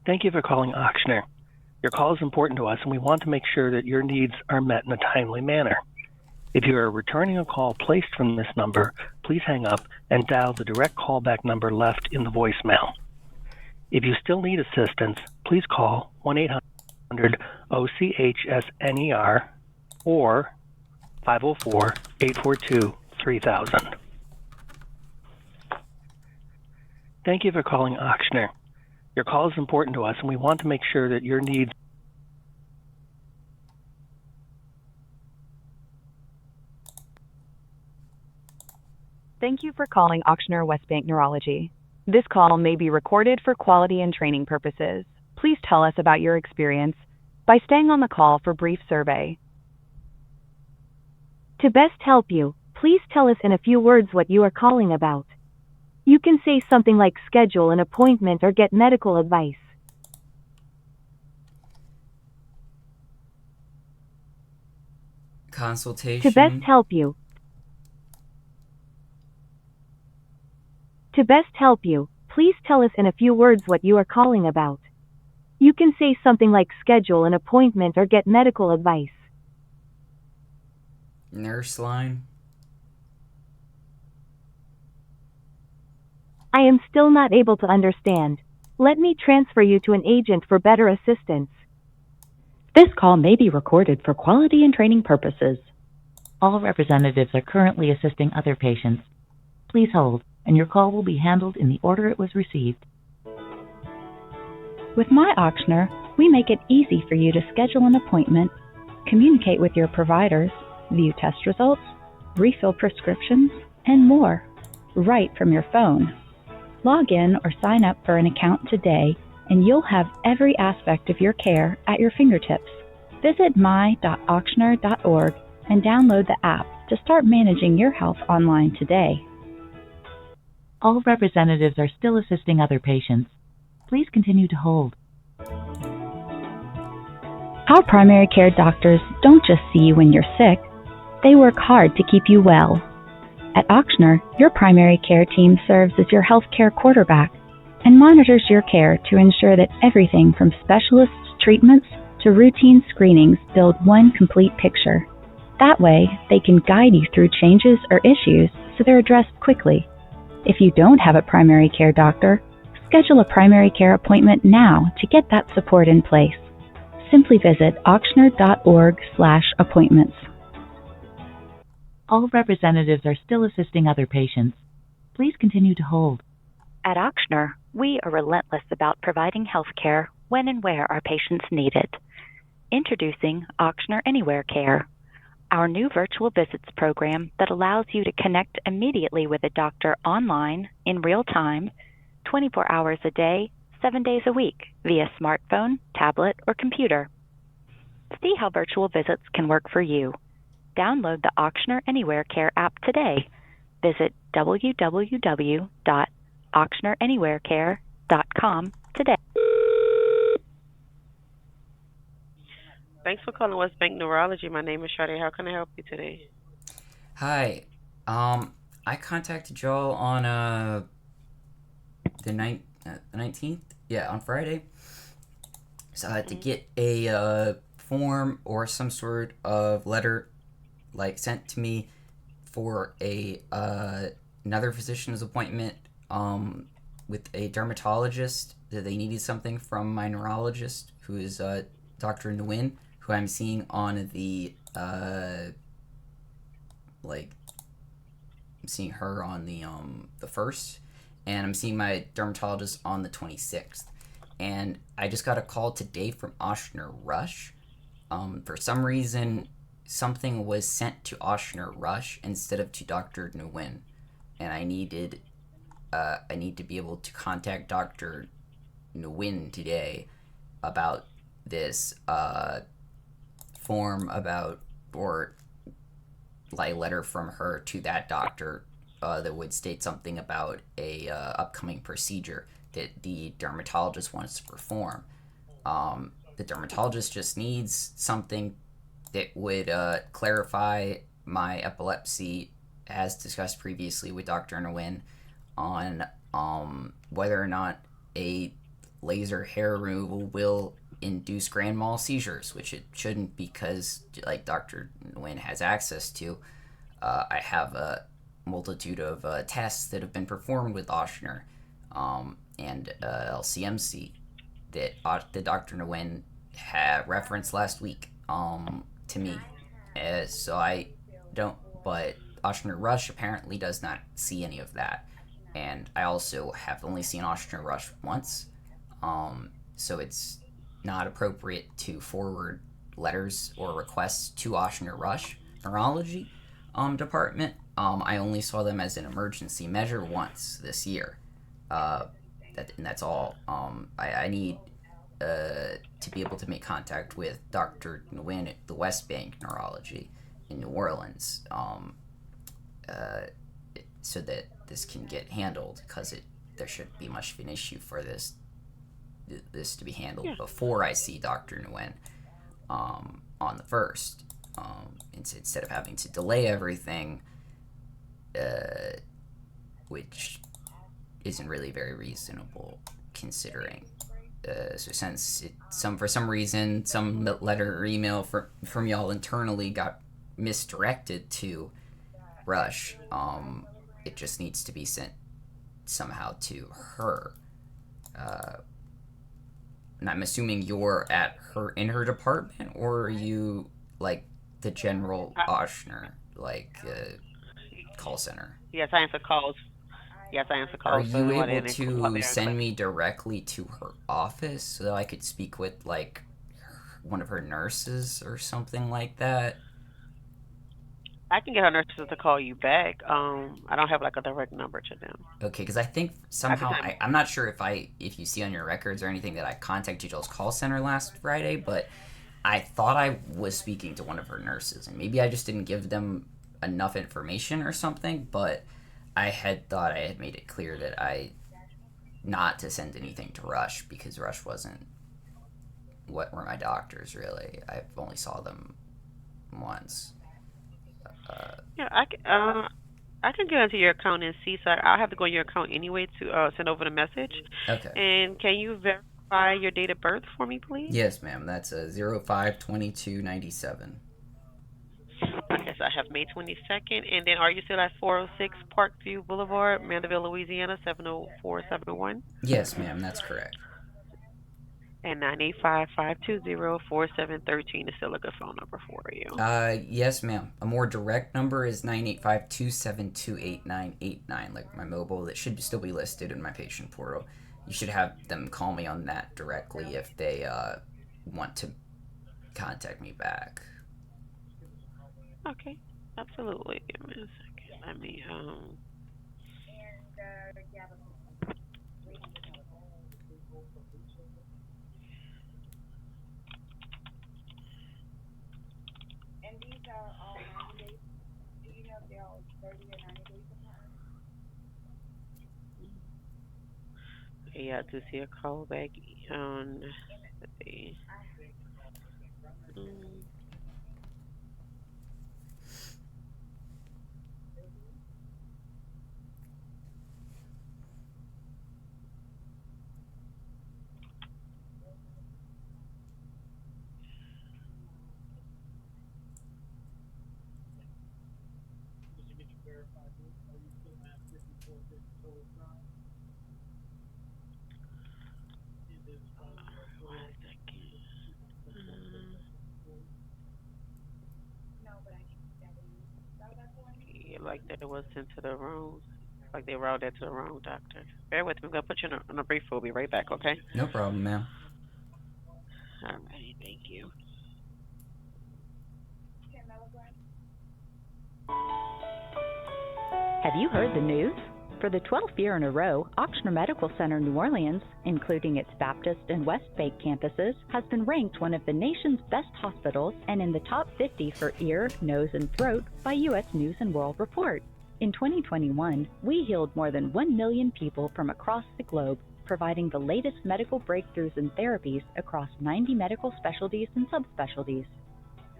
Thank you for calling Ochsner. Your call is important to us, and we want to make sure that your needs are met in a timely manner. If you are returning a call placed from this number, please hang up and dial the direct callback number left in the voicemail. If you still need assistance, please call 1-800-OCHSNER or 504-842-3000. Thank you for calling Ochsner. Your call is important to us, and we want to make sure that your needs. Thank you for calling Ochsner West Bank Neurology. This call may be recorded for quality and training purposes. Please tell us about your experience by staying on the call for a brief survey. To best help you, please tell us in a few words what you are calling about. You can say something like schedule an appointment or get medical advice. Consultation. To best help you. To best help you, please tell us in a few words what you are calling about. You can say something like schedule an appointment or get medical advice. Nurse line. I am still not able to understand. Let me transfer you to an agent for better assistance. This call may be recorded for quality and training purposes. All representatives are currently assisting other patients. Please hold, and your call will be handled in the order it was received. With myochsner, we make it easy for you to schedule an appointment, communicate with your providers, view test results, refill prescriptions, and more, right from your phone. Log in or sign up for an account today, and you'll have every aspect of your care at your fingertips. Visit my.ochsner.org and download the app to start managing your health online today. All representatives are still assisting other patients. Please continue to hold. Our primary care doctors don't just see you when you're sick, they work hard to keep you well. At Ochsner, your primary care team serves as your healthcare quarterback and monitors your care to ensure that everything from specialist treatments to routine screenings build one complete picture. That way, they can guide you through changes or issues so they're addressed quickly. If you don't have a primary care doctor, schedule a primary care appointment now to get that support in place. Simply visit ochsner.org/appointments. All representatives are still assisting other patients. Please continue to hold. At Ochsner, we are relentless about providing health care when and where our patients need it. Introducing Ochsner Anywhere Care, our new virtual visits program that allows you to connect immediately with a doctor online in real time, 24 hours a day, 7 days a week, via smartphone, tablet, or computer. See how virtual visits can work for you. Download the Ochsner Anywhere Care app today. Visit www.ochsneranywherecare.com today. Thanks for calling West Bank Neurology. My name is Sade. How can I help you today? Hi. I contacted y'all on the 19th. Yeah, on Friday. So I had to get a form or some sort of letter sent to me for another physician's appointment with a dermatologist, that they needed something from my neurologist, who is Dr. Nguyen, who I'm seeing on the I'm seeing her on the 1st, and I'm seeing my dermatologist on the 26th. And I just got a call today from Ochsner Rush. For some reason, something was sent to Ochsner Rush instead of to Dr. Nguyen, and I need to be able to contact Dr. Nguyen today about this form or letter from her to that doctor that would state something about a upcoming procedure that the dermatologist wants to perform. The dermatologist just needs something that would clarify my epilepsy, as discussed previously with Dr. Nguyen, on whether or not a laser hair removal will induce grand mal seizures, which it shouldn't, because like Dr. Nguyen has access to, I have a multitude of tests that have been performed with Ochsner and LCMC that Dr. Nguyen had referenced last week to me. So I don't, but Ochsner Rush apparently does not see any of that. And I also have only seen Ochsner Rush once, so it's not appropriate to forward letters or requests to Ochsner Rush Neurology department. I only saw them as an emergency measure once this year, and that's all. I need to be able to make contact with Dr. Nguyen at the West Bank Neurology in New Orleans, so that this can get handled, because there shouldn't be much of an issue for this to be handled before I see Dr. Nguyen on the 1st, instead of having to delay everything, which isn't really very reasonable considering. So since for some reason some letter or email from y'all internally got misdirected to Rush, it just needs to be sent somehow to her. And I'm assuming you're in her department, or are you like the general Ochsner call center? Yes, I answer calls. Are you able to send me directly to her office so that I could speak with like one of her nurses or something like that? I can get her nurses to call you back. I don't have like a direct number to them. Okay, because I think somehow I'm not sure if you see on your records or anything that I contacted y'all's call center last Friday, but I thought I was speaking to one of her nurses, and maybe I just didn't give them enough information or something. But I had thought I had made it clear that not to send anything to Rush, because Rush wasn't what were my doctors really. I've only saw them once. I can get into your account and see. So I'll have to go on your account anyway to send over the message. Okay. And can you verify your date of birth for me, please? Yes, ma'am. That's 05/22/97. Okay, so I have May 22nd. And then are you still at 406 Parkview Boulevard, Mandeville, Louisiana, 70471? Yes, ma'am. That's correct. And 985-520-4713 is still a good phone number for you. Yes, ma'am. A more direct number is 985-272-8989, like my mobile. That should still be listed in my patient portal. You should have them call me on that directly if they want to contact me back. Okay, absolutely. Give me a second. Let me And these are all 90 days. Do you know if they're all 30 or 90 days apart? Yeah, to see a call back on. Let's see. Like that was sent to the wrong, like they routed that to the wrong doctor. Bear with me. I'm going to put you on a brief. We'll be right back, okay? No problem, ma'am. All right, thank you. Have you heard the news? For the 12th year in a row, Ochsner Medical Center New Orleans, including its Baptist and West Bank campuses, has been ranked one of the nation's best hospitals and in the top 50 for ear, nose, and throat by U.S. News & World Report. In 2021, we healed more than 1 million people from across the globe, providing the latest medical breakthroughs and therapies across 90 medical specialties and subspecialties.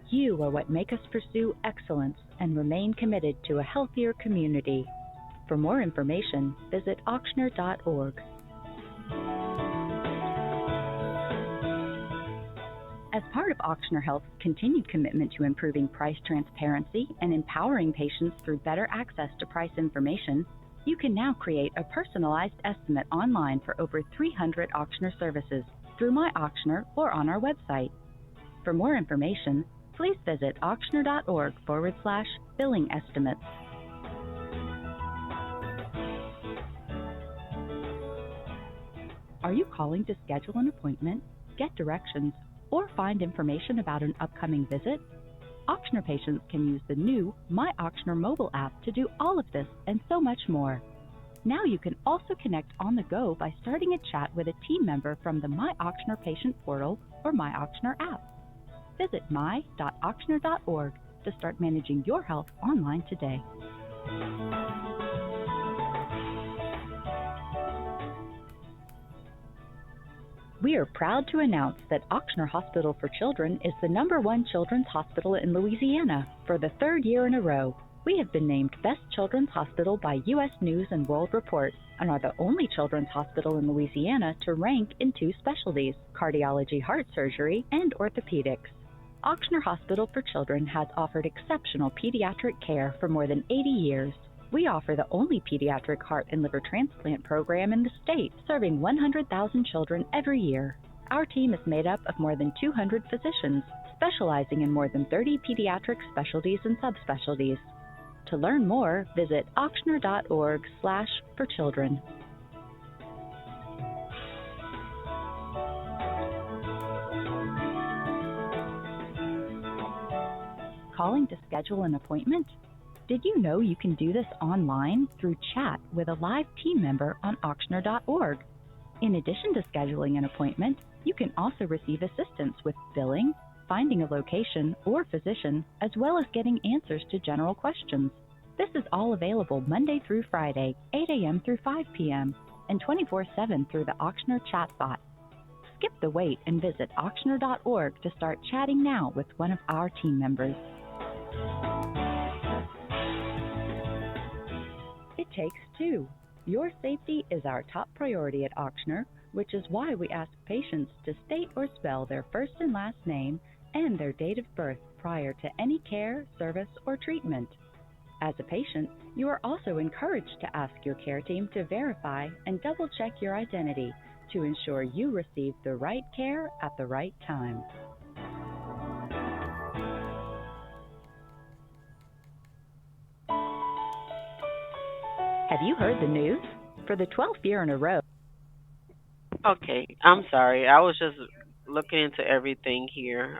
You are what make us pursue excellence and remain committed to a healthier community. For more information, visit ochsner.org. As part of Ochsner Health's continued commitment to improving price transparency and empowering patients through better access to price information, you can now create a personalized estimate online for over 300 Ochsner services through myochsner or on our website. For more information, please visit ochsner.org/billing estimates. Are you calling to schedule an appointment, get directions, or find information about an upcoming visit? Ochsner patients can use the new My Ochsner mobile app to do all of this and so much more. Now you can also connect on the go by starting a chat with a team member from the My Ochsner patient portal or My Ochsner app. Visit my.ochsner.org to start managing your health online today. We are proud to announce that Ochsner Hospital for Children is the #1 children's hospital in Louisiana for the 3rd year in a row. We have been named Best Children's Hospital by U.S. News & World Report and are the only children's hospital in Louisiana to rank in 2 specialties, cardiology, heart surgery, and orthopedics. Ochsner Hospital for Children has offered exceptional pediatric care for more than 80 years. We offer the only pediatric heart and liver transplant program in the state, serving 100,000 children every year. Our team is made up of more than 200 physicians, specializing in more than 30 pediatric specialties and subspecialties. To learn more, visit ochsner.org/forchildren. Calling to schedule an appointment? Did you know you can do this online through chat with a live team member on ochsner.org? In addition to scheduling an appointment, you can also receive assistance with billing, finding a location or physician, as well as getting answers to general questions. This is all available Monday through Friday, 8 a.m. through 5 p.m., and 24/7 through the Ochsner chatbot. Skip the wait and visit ochsner.org to start chatting now with one of our team members. It takes 2. Your safety is our top priority at Ochsner, which is why we ask patients to state or spell their first and last name and their date of birth prior to any care, service, or treatment. As a patient, you are also encouraged to ask your care team to verify and double-check your identity to ensure you receive the right care at the right time. Have you heard the news? For the 12th year in a row. Okay, I'm sorry. I was just looking into everything here.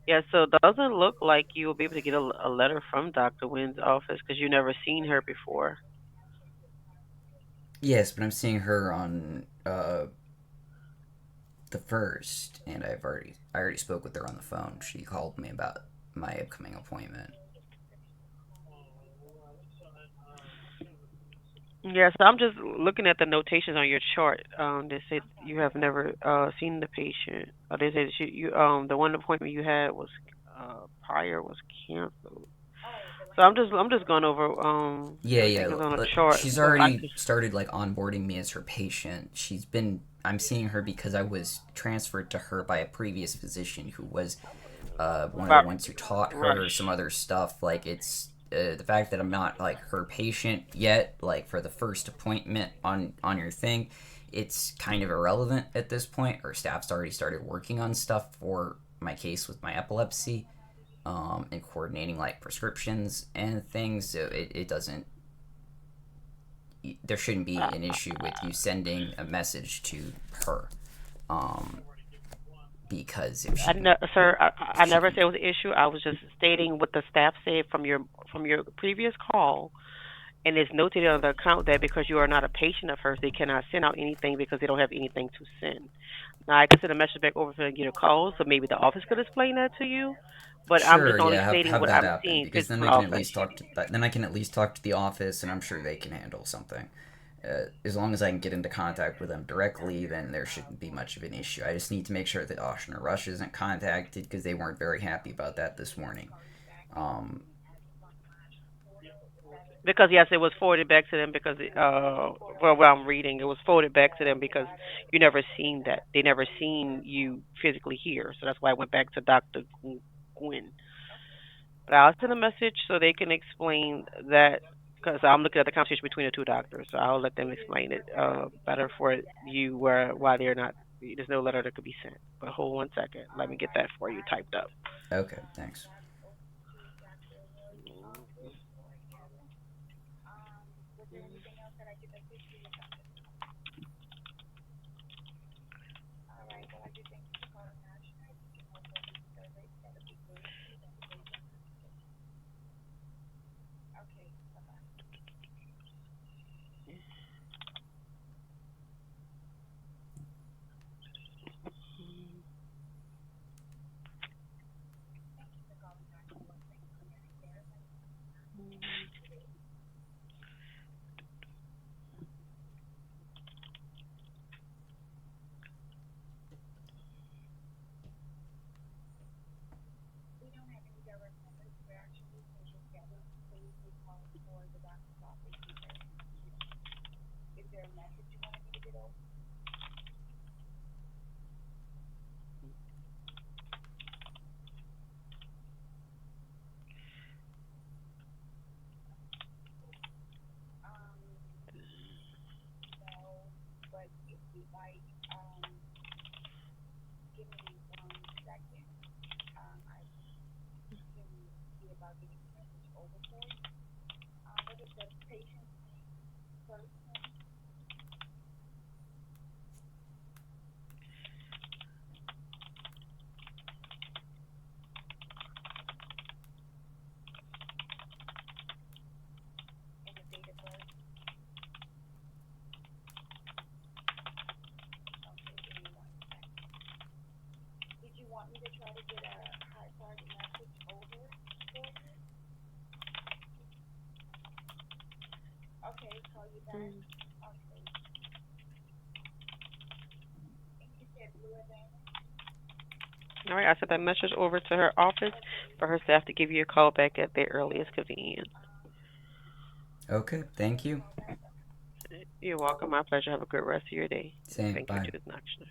Yeah, so it doesn't look like you will be able to get a letter from Dr. Nguyen's office because you've never seen her before. Yes, but I'm seeing her on the 1st, and I already spoke with her on the phone. She called me about my upcoming appointment. Yeah, so I'm just looking at the notations on your chart. They say you have never seen the patient. They say that the one appointment you had was prior was canceled. So I'm just going over everything that's on the chart. She's already started like onboarding me as her patient. I'm seeing her because I was transferred to her by a previous physician who was one of the ones who taught her some other stuff. Like it's the fact that I'm not like her patient yet, like for the first appointment on your thing, it's kind of irrelevant at this point. Our staff's already started working on stuff for my case with my epilepsy, and coordinating like prescriptions and things. So it doesn't. There shouldn't be an issue with you sending a message to her, because if she, sir, I never said it was an issue. I was just stating what the staff said from your previous call, and it's noted on the account that because you are not a patient of hers, they cannot send out anything because they don't have anything to send. Now I can send a message back over to get a call, so maybe the office could explain that to you. But sure, I'm just only stating have what that I'm happen, seeing. because then they can at least talk to. Then I can at least talk to the office, and I'm sure they can handle something. As long as I can get into contact with them directly, then there shouldn't be much of an issue. I just need to make sure that Ochsner Rush isn't contacted because they weren't very happy about that this morning. Because yes, it was forwarded back to them because well, what I'm reading, it was forwarded back to them because you never seen that. They never seen you physically here, so that's why I went back to Dr. Nguyen. But I'll send a message so they can explain that because I'm looking at the conversation between the two doctors, so I'll let them explain it better for you where why they're not. There's no letter that could be sent. But hold 1 second, let me get that for you typed up. Okay, thanks. Was there anything else that I could assist you with? All right. Well, I do thank you for calling National. You can also do surveys. That would be great. Okay. Bye-bye. We don't have any direct numbers. We're actually social scheduled, so we do call for the doctor's office. Is there a message you wanted me to get over? No, but if you like, give me 1 second. I can see about getting the message over for you. What is the patient's name? First name? And the date of birth? Okay, give me 1 second. Did you want me to try to get a hard target message over for you? Okay, call you back. Okay. And you said Blvd? All right, I sent that message over to her office for her staff to give you a call back at their earliest convenience. Okay, thank you. You're welcome. My pleasure. Have a good rest of your day. Same. Thank you Bye. to the Ochsner.